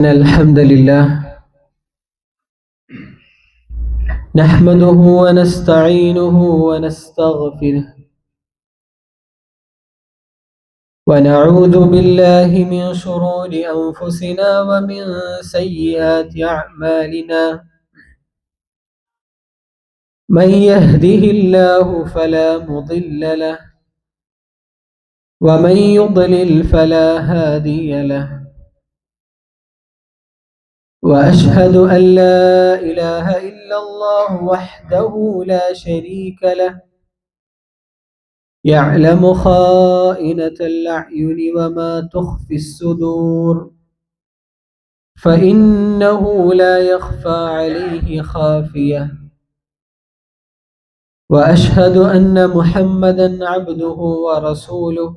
إن الحمد لله نحمده ونستعينه ونستغفره ونعوذ بالله من شرور أنفسنا ومن سيئات أعمالنا من يهده الله فلا مضل له ومن يضلل فلا هادي له وأشهد أن لا إله إلا الله وحده لا شريك له يعلم خائنة الأعين وما تخفي الصدور فإنه لا يخفى عليه خافية وأشهد أن محمدا عبده ورسوله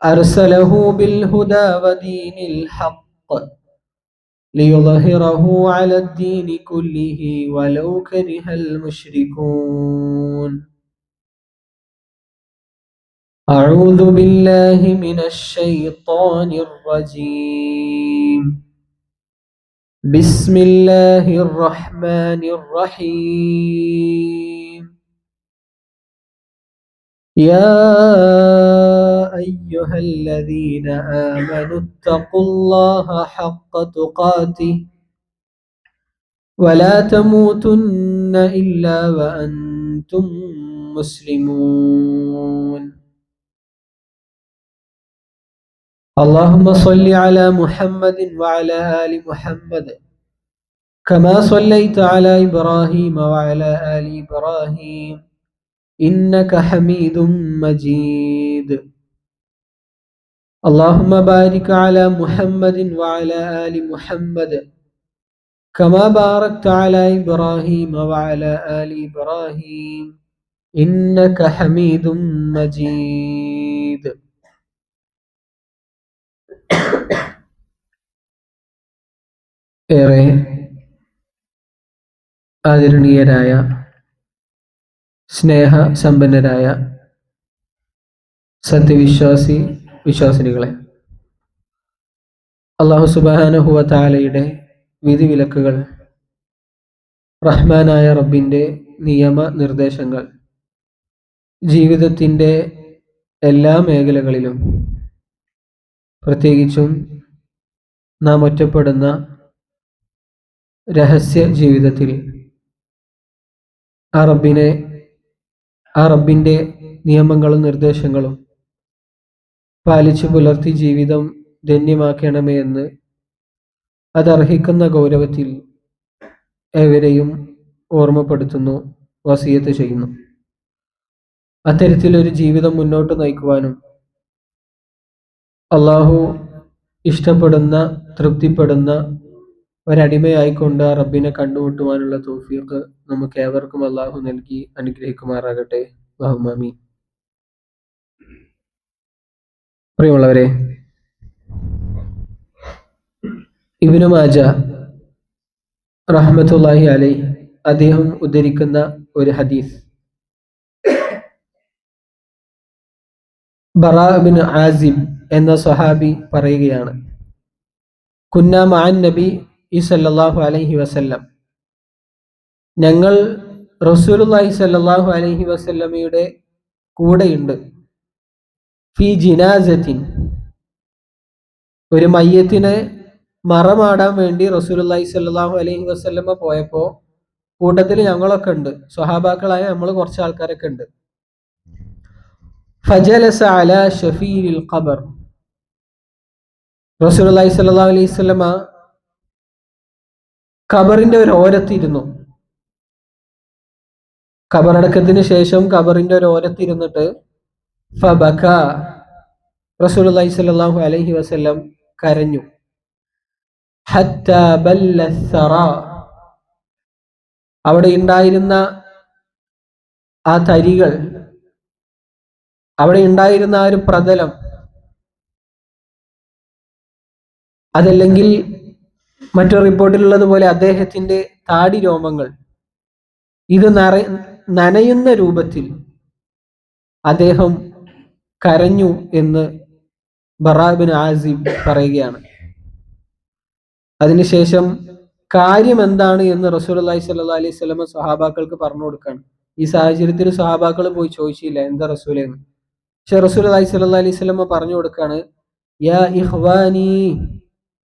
أرسله بالهدى ودين الحق ليظهره على الدين كله ولو كره المشركون. أعوذ بالله من الشيطان الرجيم. بسم الله الرحمن الرحيم. يا أيها الذين آمنوا اتقوا الله حق تقاته ولا تموتن إلا وأنتم مسلمون. اللهم صل على محمد وعلى آل محمد كما صليت على إبراهيم وعلى آل إبراهيم إنك حميد مجيد. اللهم بارك على محمد وعلى آل محمد كما باركت على إبراهيم وعلى آل إبراهيم إنك حميد مجيد. ഏറെ ആദരണീയരായ സ്നേഹസമ്പന്നരായ വിശ്വാസിനികളെ, അല്ലാഹു സുബ്ഹാനഹു വ തആലയുടെ വിധിവിലക്കുകൾ, റഹ്മാനായ റബ്ബിന്റെ നിയമ നിർദ്ദേശങ്ങൾ ജീവിതത്തിൻ്റെ എല്ലാ മേഖലകളിലും, പ്രത്യേകിച്ചും നാം ഒറ്റപ്പെടുന്ന രഹസ്യ ജീവിതത്തിൽ ആ റബ്ബിന്റെ നിയമങ്ങളും നിർദ്ദേശങ്ങളും പാലിച്ചു പുലർത്തി ജീവിതം ധന്യമാക്കണമേ എന്ന് അതർഹിക്കുന്ന ഗൗരവത്തിൽ ഏവരെയും ഓർമ്മപ്പെടുത്തുന്നു, വസിയത്ത് ചെയ്യുന്നു. അത്തരത്തിലൊരു ജീവിതം മുന്നോട്ട് നയിക്കുവാനും അള്ളാഹു ഇഷ്ടപ്പെടുന്ന, തൃപ്തിപ്പെടുന്ന ഒരടിമയായിക്കൊണ്ട് ആ റബ്ബിനെ കണ്ടുമുട്ടുവാനുള്ള തൗഫീഖ് നമുക്ക് ഏവർക്കും അള്ളാഹു നൽകി അനുഗ്രഹിക്കുമാറാകട്ടെ. അല്ലാഹുമ്മ ആമീൻ. പ്രിയമുള്ളവരെ, ഇബ്നു മാജ റഹ്മത്തുള്ളാഹി അലൈഹി അദ്ദേഹം ഉദ്ധരിക്കുന്ന ഒരു ഹദീസ്, ബറാ ഇബ്നു ആസിബ് എന്ന സ്വഹാബി പറയുകയാണ്, കുന്നാ മഅൻ നബി സല്ലല്ലാഹു അലൈഹി വസല്ലം, ഞങ്ങൾ റസൂലുള്ളാഹി സല്ലല്ലാഹു അലൈഹി വസല്ലമയുടെ കൂടെയുണ്ട്, ഫി ജിനാസത്തിൻ, ഒരു മയ്യത്തിനെ മറമാടാൻ വേണ്ടി റസൂലുള്ളാഹി സ്വല്ലല്ലാഹു അലൈഹി വസല്ലമ പോയപ്പോൾ കൂട്ടത്തിൽ ഞങ്ങളൊക്കെ ഉണ്ട്, സ്വഹാബാക്കളായ നമ്മൾ കുറച്ച് ആൾക്കാരൊക്കെ ഉണ്ട്. ഫജലസ അലാ ഷഫീരിൽ ഖബർ, റസൂലുള്ളാഹി സ്വല്ലല്ലാഹു അലൈഹി വസല്ലമ ഖബറിന്റെ ഒരു ഓരത്തിരുന്നു. ഖബറടക്കത്തിന് ശേഷം ഖബറിന്റെ ഒരു ഓരത്തിരുന്നിട്ട് ഫബക, റസൂലുള്ളാഹി സ്വല്ലല്ലാഹു അലൈഹി വസല്ലം കരഞ്ഞു. ഹത്താ ബല്ല സറ, അവിടെ ഉണ്ടായിരുന്ന ആ തരികൾ, അവിടെ ഉണ്ടായിരുന്ന ആ ഒരു പ്രതലം, അതല്ലെങ്കിൽ മറ്റൊരു റിപ്പോർട്ടിലുള്ളതുപോലെ അദ്ദേഹത്തിന്റെ താടി രോമങ്ങൾ, ഇത് നനയുന്ന രൂപത്തിൽ അദ്ദേഹം കരഞ്ഞു എന്ന് ബറാ ഇബ്നു ആസിബ് പറയുകയാണ്. അതിനുശേഷം കാര്യം എന്താണ് എന്ന് റസൂലുള്ളാഹി സ്വല്ലല്ലാഹി അലൈഹി വസല്ലം സ്വഹാബാക്കൾക്ക് പറഞ്ഞു കൊടുക്കുകയാണ്. ഈ സാഹചര്യത്തിൽ സ്വഹാബാക്കൾ പോയി ചോദിച്ചില്ല എന്താ റസൂലേന്ന്. പക്ഷെ റസൂലുള്ളാഹി സ്വല്ലല്ലാഹി അലൈഹി വസല്ലം പറഞ്ഞു കൊടുക്കുകയാണ്, യാ ഇഖ്വാനി,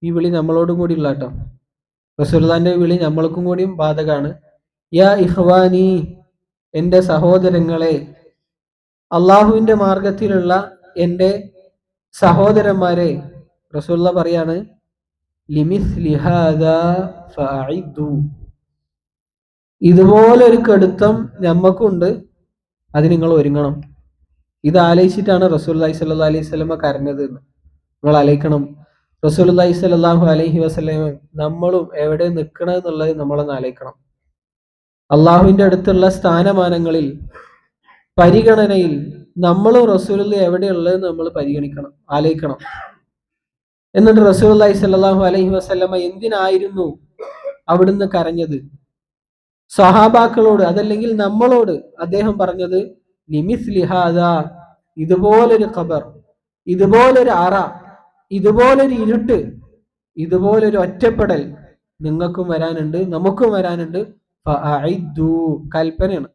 ഈ വിളി നമ്മളോടും കൂടി ഉള്ള കേട്ടോ. റസൂലുള്ളാഹിന്റെ വിളി നമ്മൾക്കും കൂടിയും ബാധകാണ്. യാ ഇഖ്വാനി, എന്റെ സഹോദരങ്ങളെ, അള്ളാഹുവിന്റെ മാർഗത്തിലുള്ള എന്റെ സഹോദരന്മാരെ. റസൂലുള്ള പറയാണ്, ലിമിസ്ലി ഹാദാ ഫഅഇദ്ദു, ഇതുപോലൊരു കടുത്തം ഞമ്മക്കുണ്ട്, അത് നിങ്ങൾ ഒരുങ്ങണം. ഇത് ആലോചിച്ചിട്ടാണ് റസൂലുള്ളാഹി സ്വല്ലല്ലാഹി അലൈഹി വസല്ലമ കരഞ്ഞത് എന്ന് നിങ്ങൾ ആലോചിക്കണം. റസൂലുള്ളാഹി സ്വല്ലല്ലാഹു അലൈഹി വസല്ലമ നമ്മളും എവിടെ നിൽക്കണം എന്നുള്ളത് നമ്മളൊന്ന് ആലോചിക്കണം. അള്ളാഹുവിന്റെ അടുത്തുള്ള സ്ഥാനമാനങ്ങളിൽ, പരിഗണനയിൽ നമ്മളും റസൂലുള്ളാഹി എവിടെയുള്ളത് നമ്മൾ പരിഗണിക്കണം, ആലോചിക്കണം. എന്നിട്ട് റസൂലുള്ളാഹി സ്വല്ലല്ലാഹു അലൈഹി വസല്ലമ എന്തിനായിരുന്നു അവിടുന്ന് കരഞ്ഞത്? സഹാബാക്കളോട്, അതല്ലെങ്കിൽ നമ്മളോട് അദ്ദേഹം പറഞ്ഞത്, ലിമിസ്ലി ഹാദാ, ഇതുപോലൊരു ഖബർ, ഇതുപോലൊരു അറ, ഇതുപോലൊരു ഇരുട്ട്, ഇതുപോലൊരു ഒറ്റപ്പെടൽ നിങ്ങൾക്കും വരാനുണ്ട്, നമുക്കും വരാനുണ്ട്. ഫഅഇദ്ദു, കൽപ്പനയാണ്,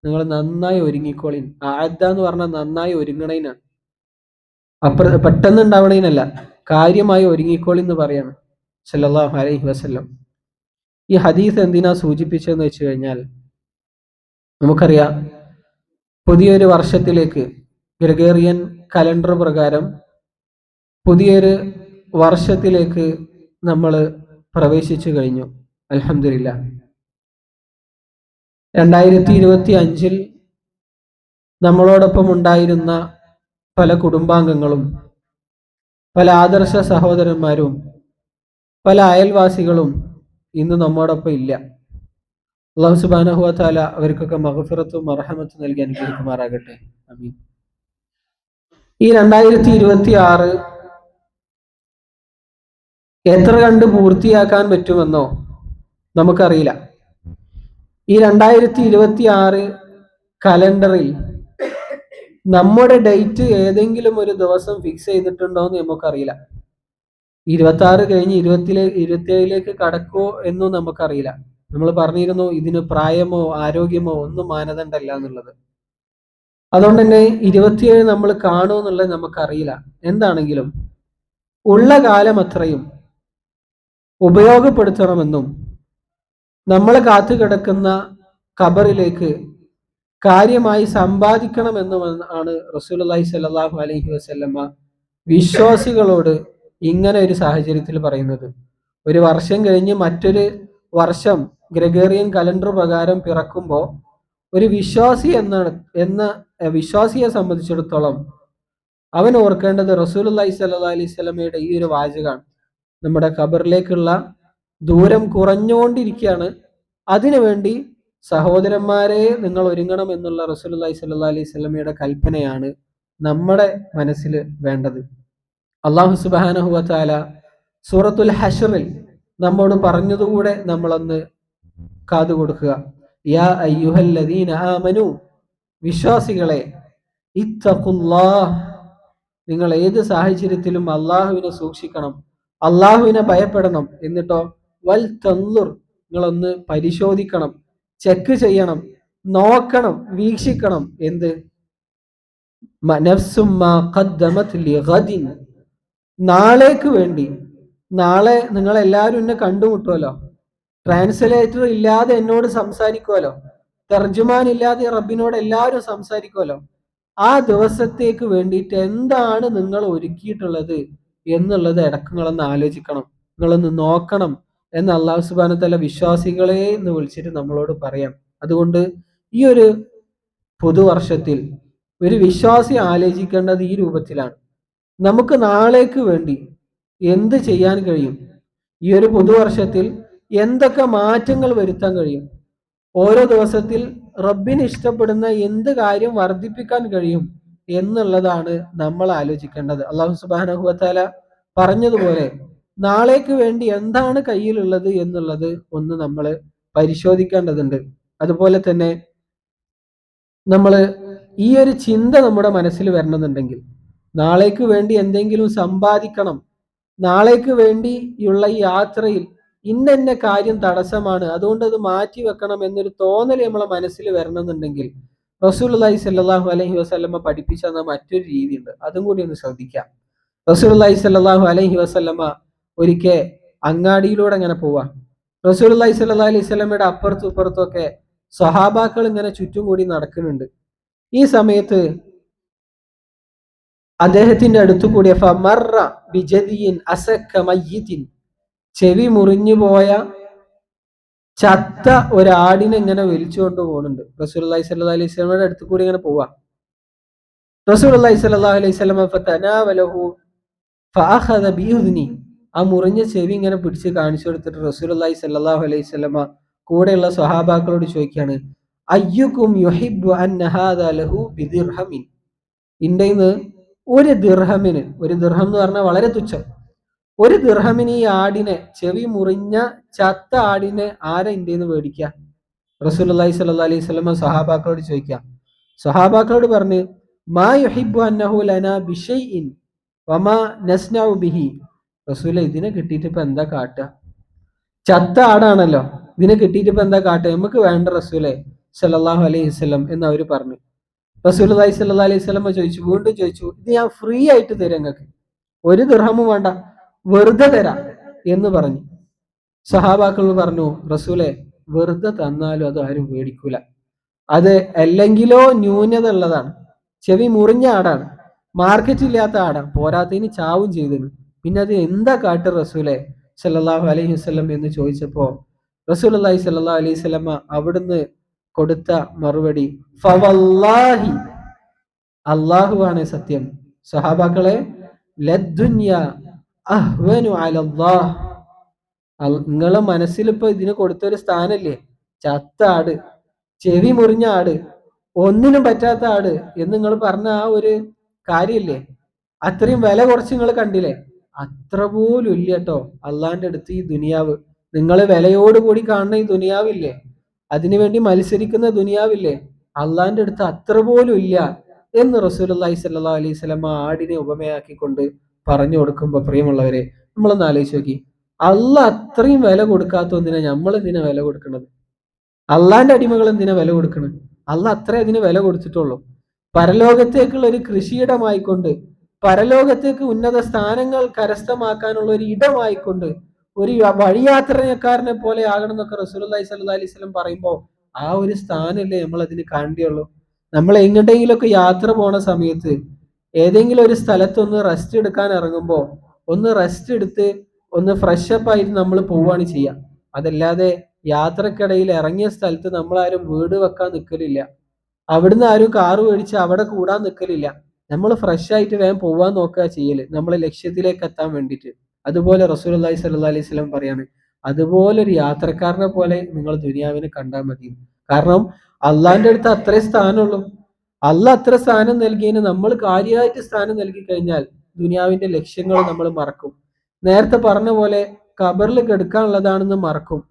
നിങ്ങൾ നന്നായി ഒരുങ്ങിക്കോളിൻ. അഅദ്ദ എന്ന് പറഞ്ഞാൽ നന്നായി ഒരുങ്ങണേനാണ്, പെട്ടെന്ന് ഉണ്ടാവണേനല്ല, കാര്യമായി ഒരുങ്ങിക്കോളി എന്ന് പറയാണ് സല്ലല്ലാഹു അലൈഹി വസല്ലം. ഈ ഹദീസ് എന്തിനാ സൂചിപ്പിച്ചതെന്ന് വെച്ച് കഴിഞ്ഞാൽ, നമുക്കറിയാം പുതിയൊരു വർഷത്തിലേക്ക് ഗ്രിഗോറിയൻ കലണ്ടർ പ്രകാരം പുതിയൊരു വർഷത്തിലേക്ക് നമ്മൾ പ്രവേശിച്ചു കഴിഞ്ഞു. അൽഹംദുലില്ലാഹ്. 2025 നമ്മളോടൊപ്പം ഉണ്ടായിരുന്ന പല കുടുംബാംഗങ്ങളും, പല ആദർശ സഹോദരന്മാരും, പല അയൽവാസികളും ഇന്ന് നമ്മോടൊപ്പം ഇല്ല. അല്ലാഹു സുബ്ഹാനഹു വ തആല അവർക്കൊക്കെ മഗ്ഫിറത്തും മർഹമത്തും നൽകി അനുഗ്രഹിക്കുമാറാകട്ടെ. ആമീൻ. ഈ 2026 എത്ര കണ്ട് പൂർത്തിയാക്കാൻ പറ്റുമെന്നോ നമുക്കറിയില്ല. ഈ 2026 കലണ്ടറിൽ നമ്മുടെ ഡേറ്റ് ഏതെങ്കിലും ഒരു ദിവസം ഫിക്സ് ചെയ്തിട്ടുണ്ടോ എന്ന് നമുക്കറിയില്ല. 26 കഴിഞ്ഞ് 27ലേക്ക് കടക്കുമോ എന്നും നമുക്കറിയില്ല. നമ്മൾ പറഞ്ഞിരുന്നു ഇതിന് പ്രായമോ ആരോഗ്യമോ ഒന്നും മാനദണ്ഡമല്ല എന്നുള്ളത്. അതുകൊണ്ട് തന്നെ 27 നമ്മൾ കാണുമോ എന്നുള്ളത് നമുക്കറിയില്ല. എന്താണെങ്കിലും ഉള്ള കാലം അത്രയും ഉപയോഗപ്പെടുത്തണമെന്നും നമ്മളെ കാത്തു കിടക്കുന്ന ഖബറിലേക്ക് കാര്യമായി സമ്പാദിക്കണമെന്നും ആണ് റസൂലുള്ളാഹി സ്വല്ലല്ലാഹു അലൈഹി വസല്ലമ വിശ്വാസികളോട് ഇങ്ങനെ ഒരു സാഹചര്യത്തിൽ പറയുന്നത്. ഒരു വർഷം കഴിഞ്ഞ് മറ്റൊരു വർഷം ഗ്രിഗോറിയൻ കലണ്ടർ പ്രകാരം പിറക്കുമ്പോൾ ഒരു വിശ്വാസി എന്ന വിശ്വാസിയെ സംബന്ധിച്ചിടത്തോളം അവൻ ഓർക്കേണ്ടത് റസൂലുള്ളാഹി സ്വല്ലല്ലാഹി അലൈഹി വസല്ലമയുടെ ഈ ഒരു വാചകമാണ്. നമ്മുടെ ഖബറിലേക്കുള്ള ദൂരം കുറഞ്ഞുകൊണ്ടിരിക്കുകയാണ്, അതിനുവേണ്ടി സഹോദരന്മാരെ നിങ്ങൾ ഒരുങ്ങണം എന്നുള്ള റസൂലുള്ളാഹി സ്വല്ലല്ലാഹി അലൈഹി വസല്ലമയുടെ കൽപ്പനയാണ് നമ്മുടെ മനസ്സിൽ വേണ്ടത്. അല്ലാഹു സുബ്ഹാനഹു വ തആല സൂറത്തുൽ ഹശ്റിൽ നമ്മോട് പറഞ്ഞതുകൂടെ നമ്മളൊന്ന് കാതുകൊടുക്കുക. യാ അയ്യുഹല്ലദീന ആമനു, വിശ്വാസികളെ, ഇത്തഖുല്ലാഹ്, നിങ്ങൾ ഏത് സാഹചര്യത്തിലും അള്ളാഹുവിനെ സൂക്ഷിക്കണം, അള്ളാഹുവിനെ ഭയപ്പെടണം. എന്നിട്ടോ വൽ തൻളുർ, നിങ്ങളൊന്ന് പരിശോധിക്കണം, ചെക്ക് ചെയ്യണം, നോക്കണം, വീക്ഷിക്കണം. എന്ത്? നഫ്സും മാ ഖദ്ദമത് ലിഗദിൻ, നാളേക്ക് വേണ്ടി. നാളെ നിങ്ങൾ എല്ലാവരും എന്നെ കണ്ടുമുട്ടുമല്ലോ, ട്രാൻസ്ലേറ്റർ ഇല്ലാതെ എന്നോട് സംസാരിക്കുമല്ലോ, തർജുമാൻ ഇല്ലാതെ റബ്ബിനോട് എല്ലാവരും സംസാരിക്കുമല്ലോ. ആ ദിവസത്തേക്ക് വേണ്ടിയിട്ട് എന്താണ് നിങ്ങൾ ഒരുക്കിയിട്ടുള്ളത് എന്നുള്ളത് ഇടക്ക് നിങ്ങളൊന്ന് ആലോചിക്കണം, നിങ്ങളൊന്ന് നോക്കണം എന്ന് അല്ലാഹു സുബ്ഹാനഹു വ തആല വിശ്വാസികളെ എന്ന് വിളിച്ചിട്ട് നമ്മളോട് പറയാം. അതുകൊണ്ട് ഈ ഒരു പുതുവർഷത്തിൽ ഒരു വിശ്വാസി ആലോചിക്കേണ്ടത് ഈ രൂപത്തിലാണ്. നമുക്ക് നാളേക്ക് വേണ്ടി എന്ത് ചെയ്യാൻ കഴിയും, ഈ ഒരു പുതുവർഷത്തിൽ എന്തൊക്കെ മാറ്റങ്ങൾ വരുത്താൻ കഴിയും, ഓരോ ദിവസത്തിൽ റബ്ബിന് ഇഷ്ടപ്പെടുന്ന എന്ത് കാര്യം വർദ്ധിപ്പിക്കാൻ കഴിയും എന്നുള്ളതാണ് നമ്മൾ ആലോചിക്കേണ്ടത്. അല്ലാഹു സുബ്ഹാനഹു വ തആല പറഞ്ഞതുപോലെ നാളേക്ക് വേണ്ടി എന്താണ് കയ്യിലുള്ളത് എന്നുള്ളത് ഒന്ന് നമ്മൾ പരിശോധിക്കേണ്ടതുണ്ട്. അതുപോലെ തന്നെ നമ്മൾ ഈ ഒരു ചിന്ത നമ്മുടെ മനസ്സിൽ വരണമെന്നുണ്ടെങ്കിൽ, നാളേക്ക് വേണ്ടി എന്തെങ്കിലും സമ്പാദിക്കണം, നാളേക്ക് വേണ്ടിയുള്ള ഈ യാത്രയിൽ ഇന്ന കാര്യം തടസ്സമാണ്, അതുകൊണ്ട് അത് മാറ്റി വെക്കണം എന്നൊരു തോന്നൽ നമ്മളെ മനസ്സിൽ വരണമെന്നുണ്ടെങ്കിൽ റസൂലുള്ളാഹി സ്വല്ലല്ലാഹു അലൈഹി വസല്ലമ പഠിപ്പിച്ച മറ്റൊരു രീതിയുണ്ട്. അതും കൂടി ഒന്ന് ശ്രദ്ധിക്കാം. റസൂലുള്ളാഹി സ്വല്ലല്ലാഹു അലൈഹി വസല്ലമ ഒരിക്കൽ അങ്ങാടിയിലൂടെ അങ്ങനെ പോവാ. റസൂലുള്ളാഹി സ്വല്ലല്ലാഹു അലൈഹി വസല്ലമയുടെ അപ്പുറത്തും ഇപ്പുറത്തും ഒക്കെ സ്വഹാബാക്കൾ ഇങ്ങനെ ചുറ്റും കൂടി നടക്കുന്നുണ്ട്. ഈ സമയത്ത് അദ്ദേഹത്തിന്റെ അടുത്തു കൂടിയ ഫമറ ബിജദിയിൻ അസക്ക മയ്യിത്തിൻ, ചെവി മുറിഞ്ഞു പോയ ചത്ത ഒരാടിനെ ഇങ്ങനെ വലിച്ചുകൊണ്ട് പോകുന്നുണ്ട്. റസൂലുള്ളാഹി സ്വല്ലല്ലാഹു അലൈഹി വസല്ലമയുടെ അടുത്ത് കൂടി ഇങ്ങനെ പോവാ. റസൂലുള്ളാഹി സ്വല്ലല്ലാഹു അലൈഹി വസല്ലമ ഫതനാവലഹു ഫഅഖദ ബിഉദ്നി, ആ മുറിഞ്ഞ ചെവി ഇങ്ങനെ പിടിച്ച് കാണിച്ചു കൊടുത്തിട്ട് റസൂലുള്ളാഹി സ്വല്ലല്ലാഹു അലൈഹി വസല്ലമ കൂടെയുള്ള സ്വഹാബാക്കളോട് ചോദിക്കുകയാണ്, അയ്യുക്കും യുഹിബ്ബു അന്ന ഹാദാ ലഹു ബിദിർഹമിൻ, ഇന്ത്യന്ന് ഒരു ദിർഹമിന്, ഒരു ദിർഹം എന്ന് പറഞ്ഞാൽ വളരെ തുച്ഛം, ഒരു ദിർഹമിന് ഈ ആടിനെ, ചെവി മുറിഞ്ഞ ചത്ത ആടിനെ ആരാ ഇന്ത്യന്ന് മേടിക്കുക? റസൂലുള്ളാഹി സ്വല്ലല്ലാഹു അലൈഹി വസല്ലമ സ്വഹാബാക്കളോട് ചോദിക്കുക. സ്വഹാബാക്കളോട് പറഞ്ഞു, മാ യുഹിബ്ബു അന്നഹു ലനാ ബിശൈഇൻ വമാ നസ്നഉ ബിഹി, റസൂലെ ഇതിനെ കിട്ടിയിട്ട് ഇപ്പൊ എന്താ കാട്ടുക? ചത്ത ആടാണല്ലോ, ഇതിനെ കിട്ടിയിട്ട് ഇപ്പൊ എന്താ കാട്ടുക? നമുക്ക് വേണ്ട റസൂലെ സ്വല്ലല്ലാഹു അലൈഹി വസല്ലം എന്ന് അവര് പറഞ്ഞു. റസൂലുള്ളാഹി സ്വല്ലല്ലാഹു അലൈഹി വസല്ലം വീണ്ടും ചോദിച്ചു, ഇത് ഞാൻ ഫ്രീ ആയിട്ട് തരാം, നിങ്ങൾക്ക് ഒരു ദിർഹമും വേണ്ട, വെറുതെ തരാം എന്ന് പറഞ്ഞു. സഹാബാക്കൾ പറഞ്ഞു, റസൂലെ വെറുതെ തന്നാലും അത് ആരും മേടിക്കൂല, അത് അല്ലെങ്കിലോ ന്യൂനത ഉള്ളതാണ്, ചെവി മുറിഞ്ഞ ആടാണ്, മാർക്കറ്റ് ഇല്ലാത്ത ആടാണ്, പോരാത്തതിന് ചാവും ചെയ്തിരുന്നു, പിന്നെ അത് എന്താ കാട്ട് റസൂലെ സല്ലല്ലാഹു അലൈഹി വസല്ലം എന്ന് ചോദിച്ചപ്പോ റസൂലുള്ളാഹി സ്വല്ലല്ലാഹു അലൈഹി വസല്ലമ അവിടുന്ന് കൊടുത്ത മറുപടി, ഫവല്ലാഹി, അള്ളാഹുവാണ് സത്യം. സഹാബാക്കളെ, ലദ്ദുനിയ അഹ്വനു അലല്ലാഹ്, നിങ്ങളെ മനസ്സിൽ ഇപ്പൊ ഇതിന് കൊടുത്തൊരു സ്ഥാനല്ലേ, ചത്ത ആട്, ചെവി മുറിഞ്ഞ ആട്, ഒന്നിനും പറ്റാത്ത ആട് എന്ന് നിങ്ങൾ പറഞ്ഞ ആ ഒരു കാര്യമില്ലേ, അത്രയും വില കുറച്ച് നിങ്ങൾ കണ്ടില്ലേ, അത്ര പോലും ഇല്ല കേട്ടോ അള്ളാന്റെ അടുത്ത് ഈ ദുനിയാവ്. നിങ്ങൾ വിലയോടുകൂടി കാണുന്ന ഈ ദുനിയാവില്ലേ, അതിനുവേണ്ടി മത്സരിക്കുന്ന ദുനിയാവില്ലേ, അള്ളാന്റെ അടുത്ത് അത്ര പോലും ഇല്ല എന്ന് റസൂലുള്ളാഹി സ്വല്ലല്ലാഹു അലൈഹി വസല്ലം ആടിനെ ഉപമയാക്കിക്കൊണ്ട് പറഞ്ഞു കൊടുക്കുമ്പോ, പ്രിയമുള്ളവരെ, നമ്മളൊന്ന് ആലോചിച്ച് നോക്കി, അള്ളാഹ് അത്രയും വില കൊടുക്കാത്ത ഒന്നിനെ നമ്മൾ എന്തിനാ വില കൊടുക്കുന്നത്? അള്ളാന്റെ അടിമകൾ എന്തിനാ വില കൊടുക്കുന്നത്? അള്ളാഹ് അത്രേ അതിന് വില കൊടുത്തിട്ടുള്ളൂ. പരലോകത്തേക്കുള്ള ഒരു കൃഷിയിടമായിക്കൊണ്ട്, പരലോകത്തേക്ക് ഉന്നത സ്ഥാനങ്ങൾ കരസ്ഥമാക്കാനുള്ള ഒരു ഇടമായിക്കൊണ്ട്, ഒരു വഴിയാത്രക്കാരനെ പോലെ ആകണം എന്നൊക്കെ റസൂലുള്ളാഹി സ്വല്ലല്ലാഹു അലൈഹി വസല്ലം പറയുമ്പോൾ ആ ഒരു സ്ഥാനല്ലേ നമ്മൾ അതിന് കാണേണ്ടിയുള്ളൂ. നമ്മൾ എങ്ങോട്ടെങ്കിലുമൊക്കെ യാത്ര പോണ സമയത്ത് ഏതെങ്കിലും ഒരു സ്ഥലത്ത് ഒന്ന് റെസ്റ്റ് എടുക്കാൻ ഇറങ്ങുമ്പോൾ ഒന്ന് റെസ്റ്റ് എടുത്ത് ഒന്ന് ഫ്രഷ് അപ്പ് ആയിട്ട് നമ്മൾ പോവുകയാണ് ചെയ്യുക. അതല്ലാതെ യാത്രക്കിടയിൽ ഇറങ്ങിയ സ്ഥലത്ത് നമ്മളാരും വീട് വെക്കാൻ നിൽക്കലില്ല, അവിടുന്ന് ആരും കാറ് മേടിച്ച് അവിടെ കൂടാൻ നിൽക്കലില്ല. നമ്മൾ ഫ്രഷ് ആയിട്ട് വേഗം പോവാൻ നോക്കുക ചെയ്യല്, നമ്മളെ ലക്ഷ്യത്തിലേക്ക് എത്താൻ വേണ്ടിയിട്ട്. അതുപോലെ റസൂലുള്ളാഹി സ്വല്ലല്ലാഹു അലൈഹി വസല്ലം പറയാണ്, അതുപോലെ ഒരു യാത്രക്കാരനെ പോലെ നിങ്ങൾ ദുനിയാവിനെ കണ്ടാൽ മതി. കാരണം അള്ളാന്റെ അടുത്ത് അത്രേ സ്ഥാനമുള്ളൂ. അള്ളാഹ് അത്ര സ്ഥാനം നൽകിയതിന് നമ്മൾ കാര്യമായിട്ട് സ്ഥാനം നൽകി കഴിഞ്ഞാൽ ദുനിയാവിന്റെ ലക്ഷ്യങ്ങൾ നമ്മൾ മറക്കും. നേരത്തെ പറഞ്ഞ പോലെ ഖബറിൽ കിടക്കാനുള്ളതാണെന്ന് മറക്കും.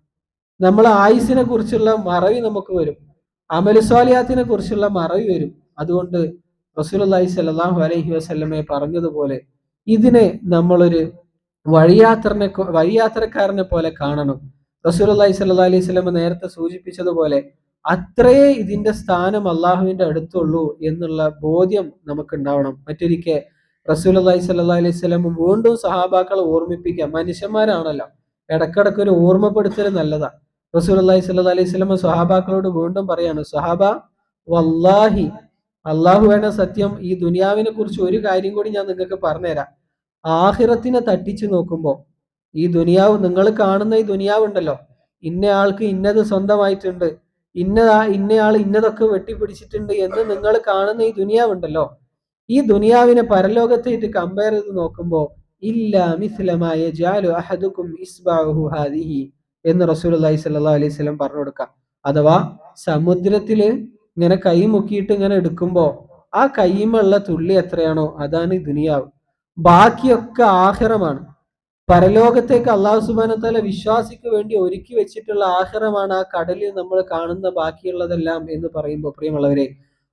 നമ്മൾ ആയുസിനെ കുറിച്ചുള്ള മറവി നമുക്ക് വരും, അമലുസ്വാലിയാത്തിനെ കുറിച്ചുള്ള മറവി വരും. അതുകൊണ്ട് റസൂലുള്ളാഹി സ്വല്ലല്ലാഹു അലൈഹി വസല്ലമയെ പറഞ്ഞതുപോലെ ഇതിനെ നമ്മളൊരു വഴിയാത്രക്കാരനെ പോലെ കാണണം. റസൂലുള്ളാഹി സ്വല്ലല്ലാഹു അലൈഹി വസല്ലമ നേരത്തെ സൂചിപ്പിച്ചതുപോലെ അത്രേ ഇതിന്റെ സ്ഥാനം അള്ളാഹുവിന്റെ അടുത്തുള്ളൂ എന്നുള്ള ബോധ്യം നമുക്ക് ഉണ്ടാവണം. മറ്റൊരിക്കൽ റസൂലുള്ളാഹി സ്വല്ലല്ലാഹു അലൈഹി വസല്ലം വീണ്ടും സഹാബാക്കളെ ഓർമ്മിപ്പിക്കുക, മനുഷ്യന്മാരാണല്ലോ, ഇടക്കിടക്ക് ഒരു ഓർമ്മപ്പെടുത്തൽ നല്ലതാ. റസൂലുള്ളാഹി സ്വല്ലല്ലാഹു അലൈഹി വസല്ലം സ്വഹാബാക്കളോട് വീണ്ടും പറയാണ്, സ്വഹാബ, വല്ലാഹി, അള്ളാഹുവാണ് സത്യം, ഈ ദുനിയാവിനെ കുറിച്ച് ഒരു കാര്യം കൂടി ഞാൻ നിങ്ങൾക്ക് പറഞ്ഞുതരാം. ആഖിറത്തിനെ തട്ടിച്ചു നോക്കുമ്പോ ഈ ദുനിയാവ്, നിങ്ങൾ കാണുന്ന ഈ ദുനിയാവ് ഉണ്ടല്ലോ, ഇന്ന ആൾക്ക് ഇന്നത് സ്വന്തമായിട്ടുണ്ട്, ഇന്നയാൾ ഇന്നതൊക്കെ വെട്ടിപ്പിടിച്ചിട്ടുണ്ട് എന്ന് നിങ്ങൾ കാണുന്ന ഈ ദുനിയാവ് ഉണ്ടല്ലോ, ഈ ദുനിയാവിനെ പരലോകത്തേക്ക് കമ്പയർ ചെയ്ത് നോക്കുമ്പോ ഇല്ല മിസ്ലമായ ജാലു അഹദുക്കും ഇസ്ബാഹു ഹാദിഹി എന്ന് റസൂലുള്ളാഹി സ്വല്ലല്ലാഹു അലൈഹി വസല്ലം പറഞ്ഞു കൊടുക്കാം. അഥവാ സമുദ്രത്തില് ഇങ്ങനെ കൈ മുക്കിയിട്ട് ഇങ്ങനെ എടുക്കുമ്പോ ആ കൈമുള്ള തുള്ളി എത്രയാണോ അതാണ് ഈ ദുനിയാവ്. ബാക്കിയൊക്കെ ആഖിറമാണ്. പരലോകത്തേക്ക് അള്ളാഹു സുബ്ഹാനഹു വ തആല വിശ്വാസിക്ക് വേണ്ടി ഒരുക്കി വെച്ചിട്ടുള്ള ആഖിറമാണ് ആ കടലിൽ നമ്മൾ കാണുന്ന ബാക്കിയുള്ളതെല്ലാം എന്ന് പറയുമ്പോൾ, പ്രിയമുള്ളവരെ,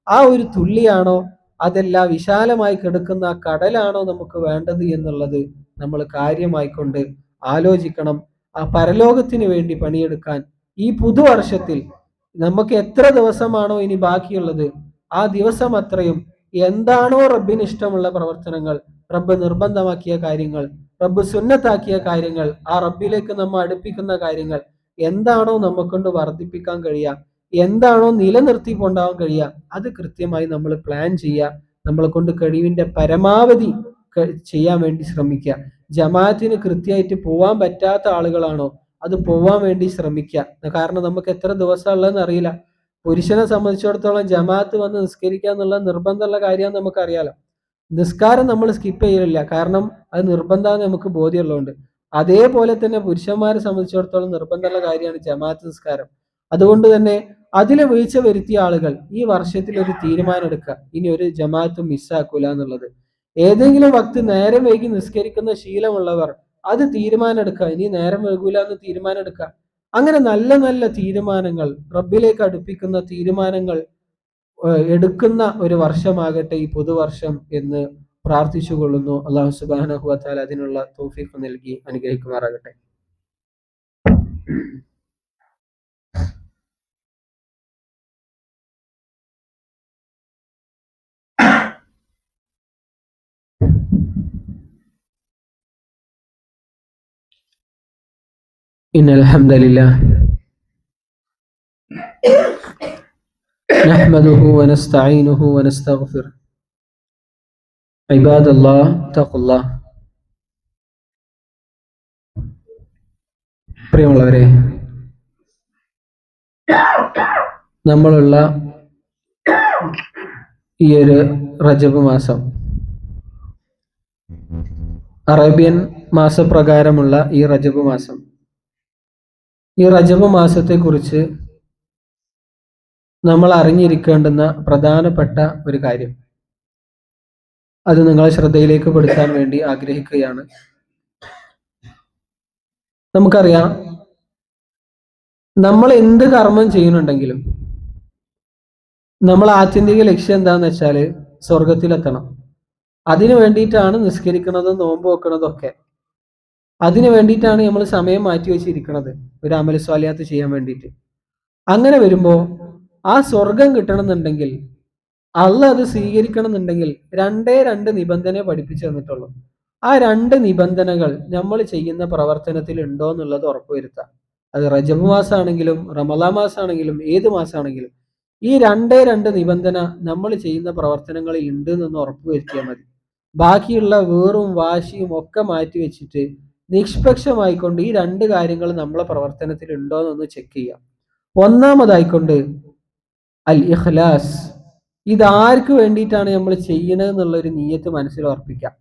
ആ ഒരു തുള്ളിയാണോ അതെല്ലാം വിശാലമായി കിടക്കുന്ന ആ കടലാണോ നമുക്ക് വേണ്ടത് എന്നുള്ളത് നമ്മൾ കാര്യമായിക്കൊണ്ട് ആലോചിക്കണം. ആ പരലോകത്തിന് വേണ്ടി പണിയെടുക്കാൻ ഈ പുതുവർഷത്തിൽ നമുക്ക് എത്ര ദിവസമാണോ ഇനി ബാക്കിയുള്ളത്, ആ ദിവസം അത്രയും എന്താണോ റബ്ബിന് ഇഷ്ടമുള്ള പ്രവർത്തനങ്ങൾ, റബ്ബ് നിർബന്ധമാക്കിയ കാര്യങ്ങൾ, റബ്ബ് സുന്നത്താക്കിയ കാര്യങ്ങൾ, ആ റബ്ബിലേക്ക് നമ്മെ അടുപ്പിക്കുന്ന കാര്യങ്ങൾ എന്താണോ നമ്മെക്കൊണ്ട് വർദ്ധിപ്പിക്കാൻ കഴിയുക, എന്താണോ നിലനിർത്തി കൊണ്ടാവാൻ കഴിയുക, അത് കൃത്യമായി നമ്മൾ പ്ലാൻ ചെയ്യുക. നമ്മളെ കൊണ്ട് കഴിവിന്റെ പരമാവധി ചെയ്യാൻ വേണ്ടി ശ്രമിക്കുക. ജമാഅത്തിന് കൃത്യമായിട്ട് പോവാൻ പറ്റാത്ത ആളുകളാണോ, അത് പോവാൻ വേണ്ടി ശ്രമിക്കുക. കാരണം നമുക്ക് എത്ര ദിവസം ഉള്ളതെന്ന് അറിയില്ല. പുരുഷനെ സംബന്ധിച്ചിടത്തോളം ജമാഅത്ത് വന്ന് നിസ്കരിക്കുക എന്നുള്ള നിർബന്ധമുള്ള കാര്യമാണ് നമുക്കറിയാലോ. നിസ്കാരം നമ്മൾ സ്കിപ്പ് ചെയ്യില്ല, കാരണം അത് നിർബന്ധമാണെന്ന് നമുക്ക് ബോധ്യമുള്ളതുകൊണ്ട്. അതേപോലെ തന്നെ പുരുഷന്മാരെ സംബന്ധിച്ചിടത്തോളം നിർബന്ധമുള്ള കാര്യമാണ് ജമാഅത്ത് നിസ്കാരം. അതുകൊണ്ട് തന്നെ അതിൽ വീഴ്ച വരുത്തിയ ആളുകൾ ഈ വർഷത്തിൽ ഒരു തീരുമാനം എടുക്കുക, ഇനി ഒരു ജമാഅത്തും മിസ്സാക്കൂല എന്നുള്ളത്. ഏതെങ്കിലും വക്ത് നേരം വൈകി നിസ്കരിക്കുന്ന ശീലമുള്ളവർ അത് തീരുമാനം എടുക്കുക, ഇനി നേരം വൈകൂല എന്ന് തീരുമാനം എടുക്കുക. അങ്ങനെ നല്ല നല്ല തീരുമാനങ്ങൾ, റബ്ബിലേക്ക് അടുപ്പിക്കുന്ന തീരുമാനങ്ങൾ എടുക്കുന്ന ഒരു വർഷമാകട്ടെ ഈ പുതുവർഷം എന്ന് പ്രാർത്ഥിച്ചു കൊള്ളുന്നു. അല്ലാഹു സുബ്ഹാനഹു വ തആല അതിനുള്ള തൗഫീഖ് നൽകി അനുഗ്രഹിക്കുമാറാകട്ടെ. ഇന്നൽ ഹംദലില്ലാഹ് നഹ്മദുഹു വനസ്തഈനുഹു വനസ്തഗ്ഫിർ. ഇബാദല്ലാഹ് തഖ്വല്ലാഹ്. പ്രിയമുള്ളവരെ, നമ്മളുള്ള ഈ ഒരു റജബ് മാസം, അറേബ്യൻ മാസപ്രകാരമുള്ള ഈ റജബ് മാസം, ഈ റജബ് മാസത്തെ കുറിച്ച് നമ്മൾ അറിഞ്ഞിരിക്കേണ്ടുന്ന പ്രധാനപ്പെട്ട ഒരു കാര്യം, അത് നിങ്ങളെ ശ്രദ്ധയിലേക്ക് പെടുത്താൻ വേണ്ടി ആഗ്രഹിക്കുകയാണ്. നമുക്കറിയാം, നമ്മൾ എന്ത് കർമ്മം ചെയ്യുന്നുണ്ടെങ്കിലും നമ്മൾ ആത്യന്തിക ലക്ഷ്യം എന്താന്ന് വെച്ചാല് സ്വർഗത്തിലെത്തണം. അതിനു വേണ്ടിയിട്ടാണ് നിസ്കരിക്കുന്നതും നോമ്പ് വെക്കുന്നതും ഒക്കെ. അതിനു വേണ്ടിയിട്ടാണ് നമ്മൾ സമയം മാറ്റി വെച്ചിരിക്കുന്നത്, ഒരു അമൽ സ്വാലിഹാത്ത് ചെയ്യാൻ വേണ്ടിയിട്ട്. അങ്ങനെ വരുമ്പോൾ ആ സ്വർഗം കിട്ടണമെന്നുണ്ടെങ്കിൽ, അള്ളാഹ് അത് സ്വീകരിക്കണം എന്നുണ്ടെങ്കിൽ രണ്ട് നിബന്ധന പഠിപ്പിച്ചു തന്നിട്ടുള്ളൂ. ആ രണ്ട് നിബന്ധനകൾ നമ്മൾ ചെയ്യുന്ന പ്രവർത്തനത്തിൽ ഉണ്ടോ എന്നുള്ളത് ഉറപ്പുവരുത്താം. അത് റജബ് മാസമാണെങ്കിലും റമളാൻ മാസമാണെങ്കിലും ഏത് മാസമാണെങ്കിലും ഈ രണ്ട് നിബന്ധന നമ്മൾ ചെയ്യുന്ന പ്രവർത്തനങ്ങളിൽ ഉണ്ട് എന്നൊന്ന് ഉറപ്പുവരുത്തിയാൽ മതി. ബാക്കിയുള്ള വേറും വാശിയും ഒക്കെ മാറ്റി വെച്ചിട്ട് നിഷ്പക്ഷമായിക്കൊണ്ട് ഈ രണ്ട് കാര്യങ്ങൾ നമ്മളെ പ്രവർത്തനത്തിൽ ഉണ്ടോ എന്നൊന്ന് ചെക്ക് ചെയ്യാം. ഒന്നാമതായിക്കൊണ്ട് അൽ ഇഖ്ലാസ്. ഇതാർക്ക് വേണ്ടിയിട്ടാണ് നമ്മൾ ചെയ്യണത് എന്നുള്ളൊരു നീയത്ത് മനസ്സിൽ ഉറപ്പിക്കാം.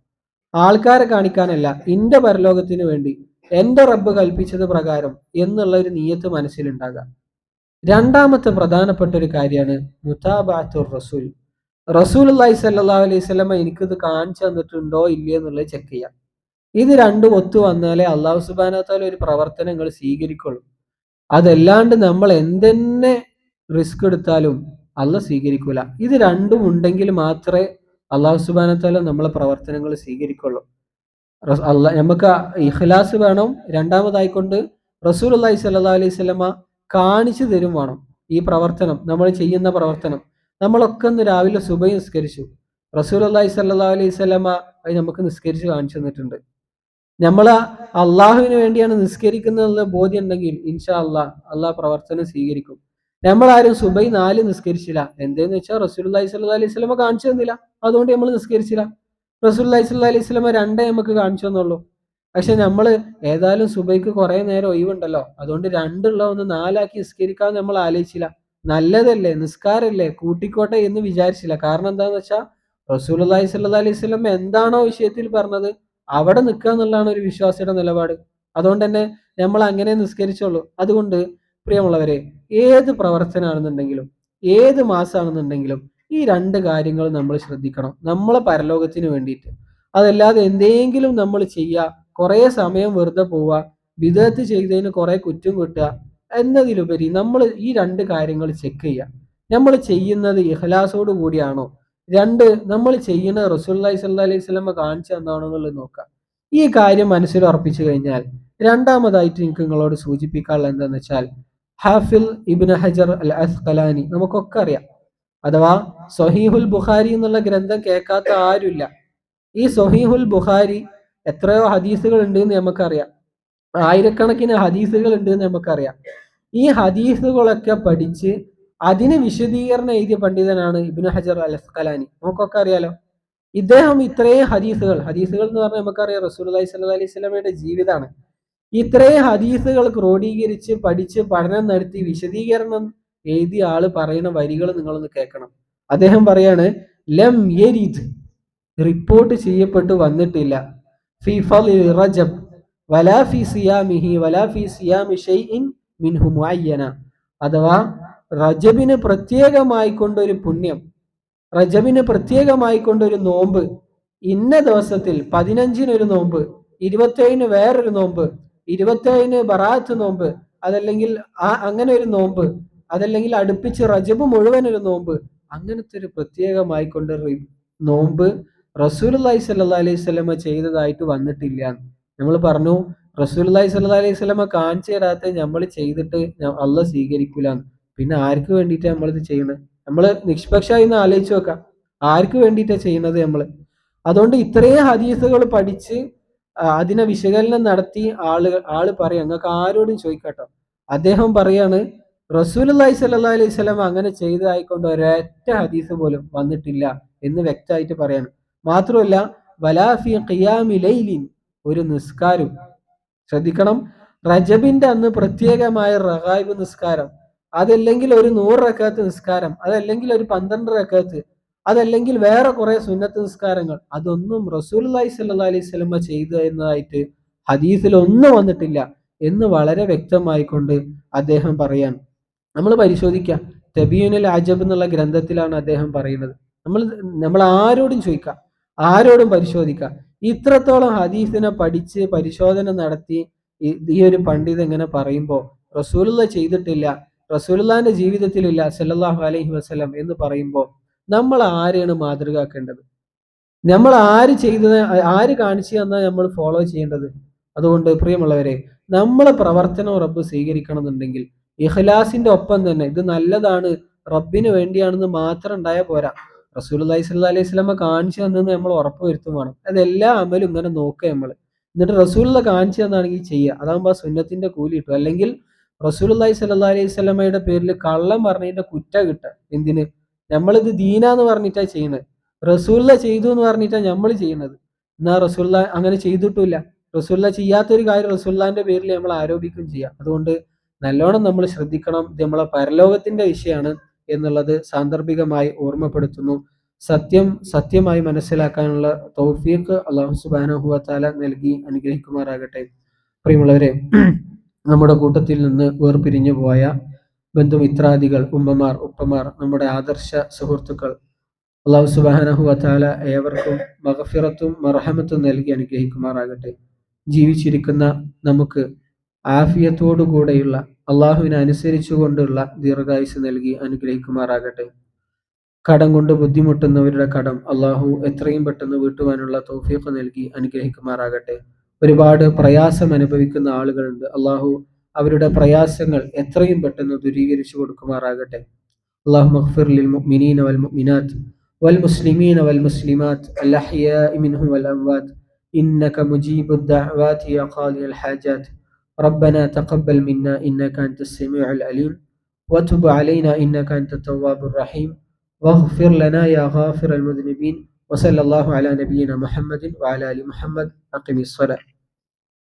ആൾക്കാരെ കാണിക്കാനല്ല, എന്റെ പരലോകത്തിന് വേണ്ടി, എന്റെ റബ്ബ് കൽപ്പിച്ചത് പ്രകാരം എന്നുള്ള ഒരു നീയത്ത് മനസ്സിലുണ്ടാകാം. രണ്ടാമത്തെ പ്രധാനപ്പെട്ട ഒരു കാര്യമാണ് മുതാബഅത്തുർ റസൂൽ. റസൂലുള്ളാഹി സ്വല്ലല്ലാഹു അലൈഹി വസല്ലമ എനിക്കിത് കാണിച്ചു തന്നിട്ടുണ്ടോ ഇല്ലേ എന്നുള്ളത് ചെക്ക് ചെയ്യാം. ഇത് രണ്ടും ഒത്തു വന്നാലേ അല്ലാഹു സുബ്ഹാനഹു വ തആല ഒരു പ്രവർത്തനങ്ങൾ സ്വീകരിക്കുള്ളൂ. അതല്ലാണ്ട് നമ്മൾ എന്തെന്നെ റിസ്ക് എടുത്താലും അള്ളാഹ് സ്വീകരിക്കൂല. ഇത് രണ്ടും ഉണ്ടെങ്കിൽ മാത്രമേ അല്ലാഹു സുബ്ഹാനഹു വ തആല നമ്മളെ പ്രവർത്തനങ്ങൾ സ്വീകരിക്കുള്ളൂ. നമുക്ക് ഇഖ്ലാസ് വേണം. രണ്ടാമതായിക്കൊണ്ട് റസൂലുള്ളാഹി സ്വല്ലല്ലാഹു അലൈഹി വസല്ലമ കാണിച്ചു തരും വേണം. ഈ പ്രവർത്തനം, നമ്മൾ ചെയ്യുന്ന പ്രവർത്തനം, നമ്മളൊക്കെ ഒന്ന് രാവിലെ സുബഹി നിസ്കരിച്ചു, റസൂലുള്ളാഹി സ്വല്ലല്ലാഹു അലൈഹി വസല്ലമ അത് നമുക്ക് നിസ്കരിച്ച് കാണിച്ചു തന്നിട്ടുണ്ട്. നമ്മൾ അള്ളാഹുവിന് വേണ്ടിയാണ് നിസ്കരിക്കുന്നതെന്നുള്ള ബോധ്യം ഉണ്ടെങ്കിൽ ഇൻഷാ അള്ളാഹ് പ്രവർത്തനം സ്വീകരിക്കും. നമ്മളാരും സുബൈ 4 നിസ്കരിച്ചില്ല, എന്തേന്ന് വെച്ചാൽ റസൂലുള്ളാഹി സ്വല്ലല്ലാഹു അലൈഹി വസല്ലമ കാണിച്ചു തന്നില്ല, അതുകൊണ്ട് നമ്മൾ നിസ്കരിച്ചില്ല. റസൂലുള്ളാഹി സ്വല്ലല്ലാഹു അലൈഹി വസല്ലമ 2 നമുക്ക് കാണിച്ചു തന്നുള്ളൂ. പക്ഷെ നമ്മൾ ഏതായാലും സുബൈക്ക് കുറെ നേരം ഒഴിവുണ്ടല്ലോ, അതുകൊണ്ട് 2 ഒന്ന് 4 നിസ്കരിക്കാന്ന് നമ്മൾ ആലോചിച്ചില്ല. നല്ലതല്ലേ, നിസ്കാരല്ലേ, കൂട്ടിക്കോട്ടെ എന്ന് വിചാരിച്ചില്ല. കാരണം എന്താന്ന് വെച്ചാൽ റസൂലുള്ളാഹി സ്വല്ലല്ലാഹു അലൈഹി വസല്ലമ എന്താണോ വിഷയത്തിൽ പറഞ്ഞത് അവിടെ നിൽക്കുക എന്നുള്ളതാണ് ഒരു വിശ്വാസിയുടെ നിലപാട്. അതുകൊണ്ട് തന്നെ നമ്മൾ അങ്ങനെ നിസ്കരിച്ചുള്ളൂ. അതുകൊണ്ട് പ്രിയമുള്ളവരെ, ഏത് പ്രവർത്തനമാണെന്നുണ്ടെങ്കിലും ഏത് മാസമാണെന്നുണ്ടെങ്കിലും ഈ 2 കാര്യങ്ങൾ നമ്മൾ ശ്രദ്ധിക്കണം, നമ്മളെ പരലോകത്തിന് വേണ്ടിയിട്ട്. അതല്ലാതെ എന്തെങ്കിലും നമ്മൾ ചെയ്യുക, കുറെ സമയം വെറുതെ പോവുക, ബിദഅത്ത് ചെയ്തതിന് കുറെ കുറ്റം കിട്ടുക എന്നതിലുപരി നമ്മൾ ഈ 2 കാര്യങ്ങൾ ചെക്ക് ചെയ്യുക. നമ്മൾ ചെയ്യുന്നത് ഇഖ്ലാസോട് കൂടിയാണോ, 2, നമ്മൾ ചെയ്യുന്ന റസൂലുള്ളാഹി സ്വല്ലല്ലാഹി അലൈഹി വസല്ലമ കാണിച്ചു തന്നാണെന്നുള്ളത് നോക്കുക. ഈ കാര്യം മനസ്സിൽ ഉറപ്പിച്ചു കഴിഞ്ഞാൽ രണ്ടാമതായിട്ട് എനിക്ക് നിങ്ങളോട് സൂചിപ്പിക്കാനുള്ളത് എന്താണെന്ന് വെച്ചാൽ ഹാഫിൽ ഇബ്നു ഹജർ അൽ അസ്ഖലാനി നമുക്കൊക്കെ അറിയാം. അഥവാ സ്വഹീഹുൽ ബുഖാരി എന്നുള്ള ഗ്രന്ഥം കേൾക്കാത്ത ആരുമില്ല. ഈ സ്വഹീഹുൽ ബുഖാരി എത്രയോ ഹദീസുകൾ ഉണ്ട് എന്ന് നമുക്കറിയാം. ആയിരക്കണക്കിന് ഹദീസുകൾ ഉണ്ട് എന്ന് നമുക്കറിയാം. ഈ ഹദീസുകളൊക്കെ പഠിച്ച് അതിന് വിശദീകരണം എഴുതിയ പണ്ഡിതനാണ് ഇബ്നു ഹജർ അൽ അസ്ഖലാനി. നമുക്കൊക്കെ അറിയാലോ. ഇദ്ദേഹം ഇത്രയും ഹദീസുകൾ എന്ന് പറഞ്ഞാൽ നമുക്കറിയാം റസൂലുള്ളാഹി സ്വല്ലല്ലാഹി അലൈഹി വസല്ലമയുടെ ജീവിതമാണ്. ഇത്രയും ഹദീസുകൾ ക്രോഡീകരിച്ച് പഠിച്ച് പഠനം നടത്തി വിശദീകരണം എഴുതിയ ആള് പറയുന്ന വരികൾ നിങ്ങളൊന്ന് കേൾക്കണം. അദ്ദേഹം പറയാണ്, ലം യരിദ്, റിപ്പോർട്ട് ചെയ്യപ്പെട്ടു വന്നിട്ടില്ല, ഫി ഫളിൽ റജബ് വലാ ഫി സിയാമിഹി വലാ ഫി സിയാമി ഷൈഇൻ മിൻഹു മുഅയ്യന. അഥവാ റജബിന് പ്രത്യേകമായി കൊണ്ടൊരു പുണ്യം, റജബിന് പ്രത്യേകമായി കൊണ്ടൊരു നോമ്പ്, ഇന്ന ദിവസത്തിൽ 15-ന് ഒരു നോമ്പ്, 27-ന് വേറൊരു നോമ്പ്, 27-ന് ബറാത്ത് നോമ്പ്, അതല്ലെങ്കിൽ അങ്ങനെ ഒരു നോമ്പ്, അതല്ലെങ്കിൽ അടുപ്പിച്ച് റജബ് മുഴുവൻ ഒരു നോമ്പ്, അങ്ങനത്തെ ഒരു പ്രത്യേകമായി കൊണ്ട് നോമ്പ് റസൂലുള്ളാഹി സ്വല്ലല്ലാഹി അലൈഹി വസല്ലമ ചെയ്തതായിട്ട് വന്നിട്ടില്ല. നമ്മൾ പറഞ്ഞു റസൂലുള്ളാഹി സ്വല്ലല്ലാഹി അലൈഹി വസല്ലമ കാണിച്ചു തരാത്ത നമ്മൾ ചെയ്തിട്ട് അള്ളാഹ് സ്വീകരിക്കൂല. പിന്നെ ആർക്ക് വേണ്ടിയിട്ടാ നമ്മളിത് ചെയ്യണത്? നമ്മൾ നിഷ്പക്ഷമായി ഒന്ന് ആലോചിച്ച് നോക്കാം, ആർക്ക് വേണ്ടിയിട്ടാ ചെയ്യുന്നത് നമ്മൾ? അതുകൊണ്ട് ഇത്രയും ഹദീസുകൾ പഠിച്ച് അതിനെ വിശകലനം നടത്തി ആള് പറയാം, നിങ്ങൾക്ക് ആരോടും ചോദിക്കട്ടോ, അദ്ദേഹം പറയാണ് റസൂലുള്ളാഹി സ്വല്ലല്ലാഹി അലൈഹി വസല്ലം അങ്ങനെ ചെയ്തതായിക്കൊണ്ട് ഒരൊറ്റ ഹദീസ് പോലും വന്നിട്ടില്ല എന്ന് വ്യക്തമായിട്ട് പറയാണ്. മാത്രമല്ല വലാ ഫി ഖിയാമി ലൈലിൻ, ഒരു നിസ്കാരം ശ്രദ്ധിക്കണം, റജബിന്റെ അന്ന് പ്രത്യേകമായ റഗായിബ് നിസ്കാരം, അതല്ലെങ്കിൽ ഒരു 100 റക്അത്ത് നിസ്കാരം, അതല്ലെങ്കിൽ ഒരു 12 റക്അത്ത്, അതല്ലെങ്കിൽ വേറെ കുറെ സുന്നത്ത് നിസ്കാരങ്ങൾ, അതൊന്നും റസൂലുള്ളാഹി സ്വല്ലല്ലാഹി അലൈഹി വസല്ലം ചെയ്തു എന്നതായിട്ട് ഹദീസിൽ ഒന്നും വന്നിട്ടില്ല എന്ന് വളരെ വ്യക്തമായിക്കൊണ്ട് അദ്ദേഹം പറയാൻ. നമ്മൾ പരിശോധിക്കാം, തബീനുൽ അജബ് എന്നുള്ള ഗ്രന്ഥത്തിലാണ് അദ്ദേഹം പറയുന്നത്. നമ്മൾ ആരോടും ചോദിക്കാം, ആരോടും പരിശോധിക്കാം. ഇത്രത്തോളം ഹദീസിനെ പഠിച്ച് പരിശോധന നടത്തി ഈ ഒരു പണ്ഡിതൻ ഇങ്ങനെ പറയുമ്പോൾ റസൂലുള്ള ചെയ്തിട്ടില്ല, റസൂലുള്ളാഹിന്റെ ജീവിതത്തിലില്ല സല്ലല്ലാഹു അലൈഹി വസല്ലം എന്ന് പറയുമ്പോൾ നമ്മൾ ആരെയാണ് മാതൃകയാക്കേണ്ടത്? നമ്മൾ ആര് കാണിച്ചു തന്നാൽ നമ്മൾ ഫോളോ ചെയ്യേണ്ടത്? അതുകൊണ്ട് പ്രിയമുള്ളവരെ, നമ്മളെ പ്രവർത്തനം റബ്ബ് സ്വീകരിക്കണം എന്നുണ്ടെങ്കിൽ ഇഖ്ലാസിന്റെ ഒപ്പം തന്നെ ഇത് നല്ലതാണ് റബ്ബിന് വേണ്ടിയാണെന്ന് മാത്രം ഉണ്ടായാൽ പോരാ. റസൂലുള്ളാഹി സ്വല്ലല്ലാഹി അലൈഹി വസല്ലമ കാണിച്ചു തന്നെന്ന് നമ്മൾ ഉറപ്പ് വരുത്തും വേണം. അതെല്ലാ അമലും ഇങ്ങനെ നോക്കുക നമ്മൾ. എന്നിട്ട് റസൂലുള്ള കാണിച്ചു തന്നാണെങ്കിൽ ചെയ്യുക, അതാകുമ്പോൾ സുന്നത്തിന്റെ കൂലി കിട്ടും. അല്ലെങ്കിൽ റസൂലുള്ളാഹി സ്വല്ലല്ലാഹി അലൈഹി വസല്ലമയുടെ പേരിൽ കള്ളം പറഞ്ഞതിന്റെ കുറ്റം കിട്ടുക. എന്തിന്? നമ്മളിത് ദീനാന്ന് പറഞ്ഞിട്ടാ ചെയ്യുന്നത്, റസൂലുള്ള ചെയ്തു എന്ന് പറഞ്ഞിട്ടാ നമ്മൾ ചെയ്യുന്നത്. എന്നാ റസൂലുള്ള അങ്ങനെ ചെയ്തിട്ടില്ല, റസൂലുള്ള ചെയ്യാത്തൊരു കാര്യം റസൂലുള്ളാഹിന്റെ പേരിൽ നമ്മൾ ആരോപിക്കുകയും ചെയ്യാം. അതുകൊണ്ട് നല്ലോണം നമ്മൾ ശ്രദ്ധിക്കണം. ഇത് നമ്മളെ പരലോകത്തിന്റെ വിഷയമാണ് എന്നുള്ളത് സാന്ദർഭികമായി ഓർമ്മപ്പെടുത്തുന്നു. സത്യമായി മനസ്സിലാക്കാനുള്ള തൗഫീഖ് അല്ലാഹു സുബ്ഹാനഹു വ തആല നൽകി അനുഗ്രഹിക്കുമാറാകട്ടെ. പ്രിയമുള്ളവരെ, നമ്മുടെ കൂട്ടത്തിൽ നിന്ന് വേർപിരിഞ്ഞു പോയ ബന്ധുമിത്രാദികൾ, ഉമ്മമാർ, ഉപ്പമാർ, നമ്മുടെ ആദർശ സുഹൃത്തുക്കൾ, അല്ലാഹു സുബ്ഹാനഹു വ തആല ഏവർക്കും മഗ്ഫിറത്തും മർഹമത്തും നൽകി അനുഗ്രഹിക്കുമാറാകട്ടെ. ജീവിച്ചിരിക്കുന്ന നമുക്ക് ആഫിയത്തോടു കൂടെയുള്ള അള്ളാഹുവിനെ അനുസരിച്ചുകൊണ്ടുള്ള ദീർഘായുസ് നൽകി അനുഗ്രഹിക്കുമാറാകട്ടെ. കടം കൊണ്ട് ബുദ്ധിമുട്ടുന്നവരുടെ കടം അള്ളാഹു എത്രയും പെട്ടെന്ന് വീട്ടുവാനുള്ള തൗഫീഖ് നൽകി അനുഗ്രഹിക്കുമാറാകട്ടെ. ഒരുപാട് പ്രയാസം അനുഭവിക്കുന്ന ആളുകളുണ്ട്, അള്ളാഹു അവരുടെ പ്രയാസങ്ങൾ എത്രയും പെട്ടെന്ന് ദൂരീകരിച്ചു കൊടുക്കുമാറാകട്ടെ. അല്ലാഹുമ്മ ഗ്ഫിർ ലിൽ മുഅ്മിനീന വൽ മുഅ്മിനാത്ത് വൽ മുസ്ലിമീന വൽ മുസ്ലിമാത്ത് അൽ അഹ്യാഇ മിൻഹും വൽ അംവാത്ത് ഇന്നക മുജീബുദ് ദഅവാതി യാ ഖാദിയൽ ഹാജാത്ത്. ربنا تقبل منا إنك أنت السميع العليم وتب علينا إنك أنت التواب الرحيم واغفر لنا يا غافر المذنبين. وصلى الله على نبينا محمد وعلى آل محمد. أقم الصلاة.